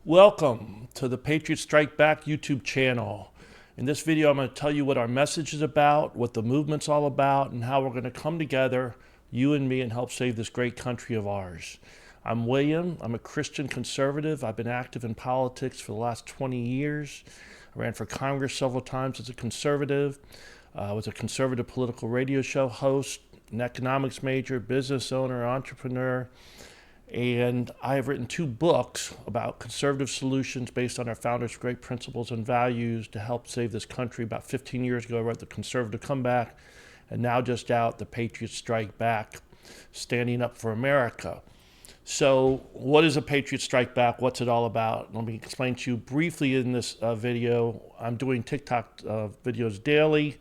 Welcome to the Patriots Strike Back YouTube channel. In this video, I'm going to tell you what our message is about, what the movement's all about, and how we're going to come together, you and me, and help save this great country of ours. I'm William. I'm a Christian conservative. I've been active in politics for the last 20 years. I ran for Congress several times as a conservative. I was a conservative political radio show host, an economics major, business owner, entrepreneur. And I have written 2 books about conservative solutions based on our founders' great principles and values to help save this country. About 15 years ago, I wrote The Conservative Comeback, and now just out, The Patriots Strike Back, Standing Up for America. So what is a Patriot Strike Back? What's it all about? Let me explain to you briefly in this video. I'm doing TikTok videos daily.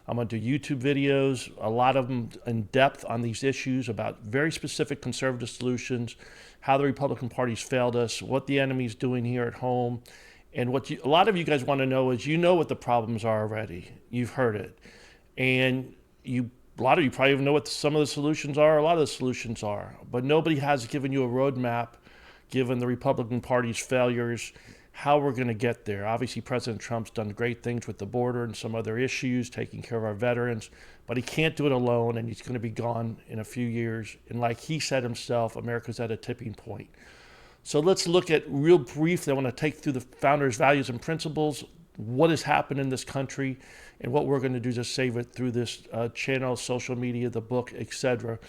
I'm going to do YouTube videos, a lot of them in depth on these issues about very specific conservative solutions, how the Republican Party's failed us, what the enemy's doing here at home. And what a lot of you guys want to know is, you know what the problems are already. You've heard it. And a lot of you probably even know what some of the solutions are, a lot of the solutions are. But nobody has given you a roadmap, given the Republican Party's failures, how we're going to get there. Obviously, President Trump's done great things with the border and some other issues, taking care of our veterans, but he can't do it alone, and he's going to be gone in a few years. And like he said himself, America's at a tipping point. So let's look at, real briefly, I want to take through the founders' values and principles, what has happened in this country, and what we're going to do to save it through this channel, social media, the book, etc.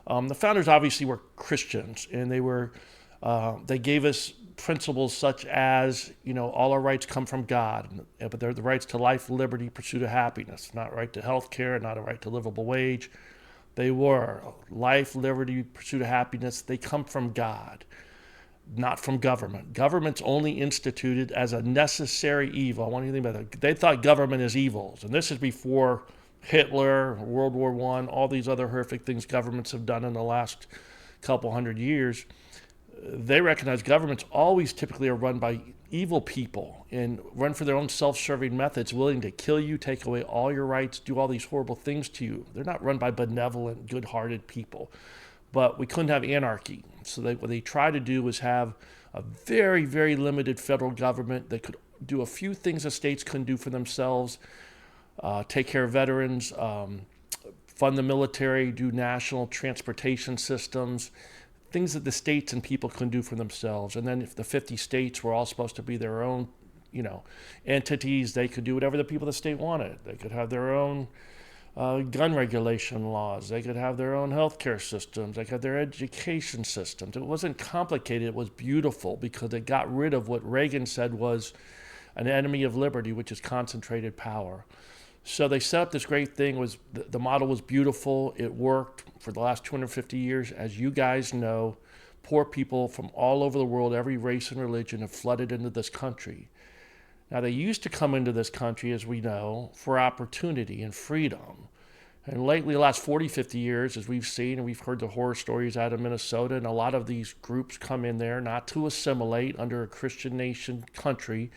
The founders obviously were Christians, and they gave us principles such as, all our rights come from God, but they're the rights to life, liberty, pursuit of happiness, not right to health care, not a right to livable wage. They were life, liberty, pursuit of happiness. They come from God, not from government. Government's only instituted as a necessary evil. I want you to think about that. They thought government is evil, and this is before Hitler, World War I, all these other horrific things governments have done in the last couple hundred years. They recognize governments always typically are run by evil people and run for their own self-serving methods, willing to kill you, take away all your rights, do all these horrible things to you. They're not run by benevolent, good-hearted people. But we couldn't have anarchy. So what they tried to do was have a very, very limited federal government that could do a few things the states couldn't do for themselves, take care of veterans, fund the military, do national transportation systems, things that the states and people couldn't do for themselves. And then if the 50 states were all supposed to be their own, entities, they could do whatever the people of the state wanted. They could have their own gun regulation laws. They could have their own healthcare systems. They could have their education systems. It wasn't complicated. It was beautiful because it got rid of what Reagan said was an enemy of liberty, which is concentrated power. So they set up this great thing. The model was beautiful. It worked for the last 250 years. As you guys know, poor people from all over the world, every race and religion, have flooded into this country. Now, they used to come into this country, as we know, for opportunity and freedom. And lately, the last 40, 50 years, as we've seen, and we've heard the horror stories out of Minnesota, and a lot of these groups come in there not to assimilate under a Christian nation country,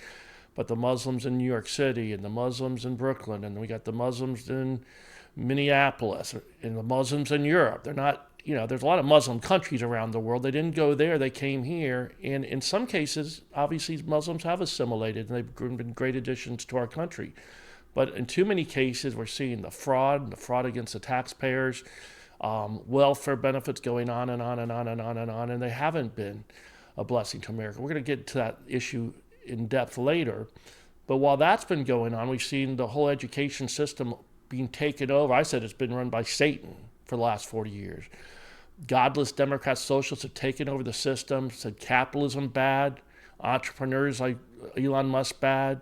but the Muslims in New York City and the Muslims in Brooklyn, and we got the Muslims in Minneapolis and the Muslims in Europe. They're not, there's a lot of Muslim countries around the world. They didn't go there, they came here. And in some cases, obviously, Muslims have assimilated and they've been great additions to our country. But in too many cases, we're seeing the fraud against the taxpayers, welfare benefits going on and on and on and on and on, and they haven't been a blessing to America. We're going to get to that issue in depth later. But while that's been going on, we've seen the whole education system being taken over. I said it's been run by Satan for the last 40 years. Godless Democrats, socialists have taken over the system, said capitalism bad, entrepreneurs like Elon Musk bad,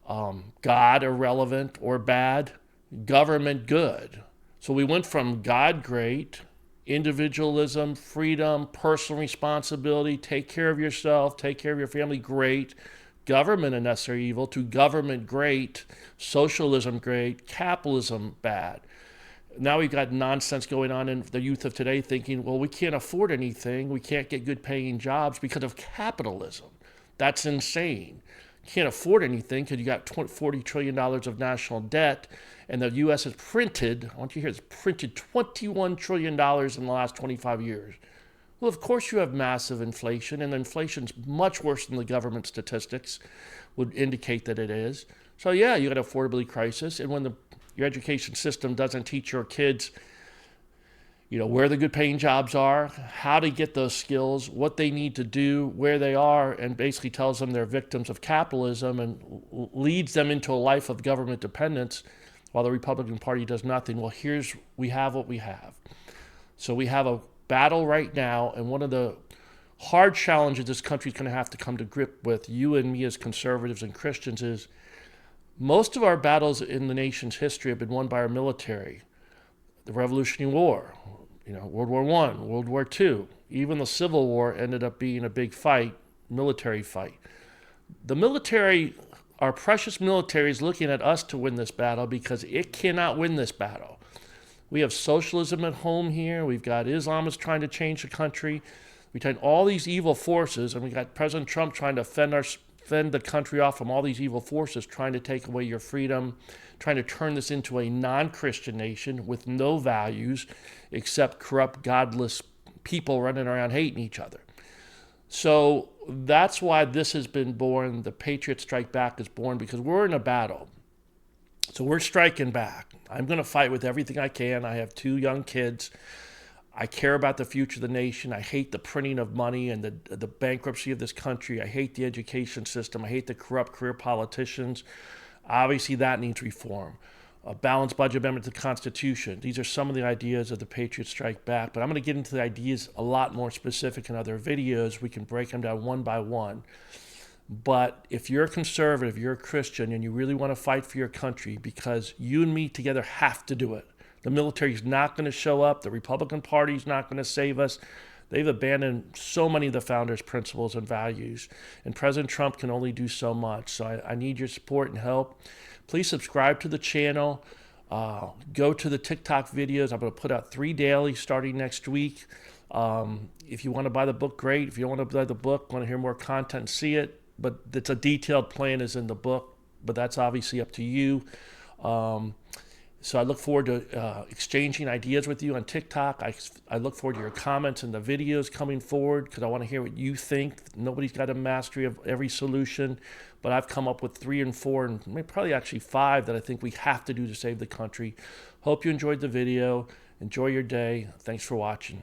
God irrelevant or bad, government good. So we went from God great, individualism, freedom, personal responsibility, take care of yourself, take care of your family, great, government a necessary evil, to government great, socialism great, capitalism bad. Now we've got nonsense going on in the youth of today thinking, well, we can't afford anything, we can't get good paying jobs because of capitalism. That's insane. You can't afford anything because you got $40 trillion of national debt, and the U.S. has printed, I want you to hear this, printed $21 trillion in the last 25 years. Well, of course you have massive inflation, and inflation's much worse than the government statistics would indicate that it is. So yeah, you got an affordability crisis, and when your education system doesn't teach your kids, where the good paying jobs are, how to get those skills, what they need to do, where they are, and basically tells them they're victims of capitalism and leads them into a life of government dependence while the Republican Party does nothing. Well, we have what we have. So we have a battle right now, and one of the hard challenges this country is going to have to come to grip with, you and me as conservatives and Christians, is most of our battles in the nation's history have been won by our military. The Revolutionary War, World War I, World War II, even the Civil War ended up being a big fight, military fight. The military, our precious military, is looking at us to win this battle because it cannot win this battle. We have socialism at home here. We've got Islamists trying to change the country. We've got all these evil forces, and we got President Trump trying to fend the country off from all these evil forces, trying to take away your freedom, trying to turn this into a non-Christian nation with no values except corrupt, godless people running around hating each other. So that's why this has been born. The Patriots Strike Back is born because we're in a battle. So we're striking back. I'm going to fight with everything I can. I have 2 young kids. I care about the future of the nation. I hate the printing of money and the bankruptcy of this country. I hate the education system. I hate the corrupt career politicians. Obviously, that needs reform. A balanced budget amendment to the Constitution. These are some of the ideas of the Patriots Strike Back, but I'm going to get into the ideas a lot more specific in other videos. We can break them down one by one. But if you're a conservative, you're a Christian, and you really want to fight for your country, because you and me together have to do it. The military is not going to show up. The Republican Party is not going to save us. They've abandoned so many of the founders' principles and values. And President Trump can only do so much. So I need your support and help. Please subscribe to the channel. Go to the TikTok videos. I'm going to put out 3 daily starting next week. If you want to buy the book, great. If you don't want to buy the book, want to hear more content, see it. But it's a detailed plan is in the book. But that's obviously up to you. So I look forward to exchanging ideas with you on TikTok. I look forward to your comments and the videos coming forward because I want to hear what you think. Nobody's got a mastery of every solution, but I've come up with 3 and 4 and maybe probably actually 5 that I think we have to do to save the country. Hope you enjoyed the video. Enjoy your day. Thanks for watching.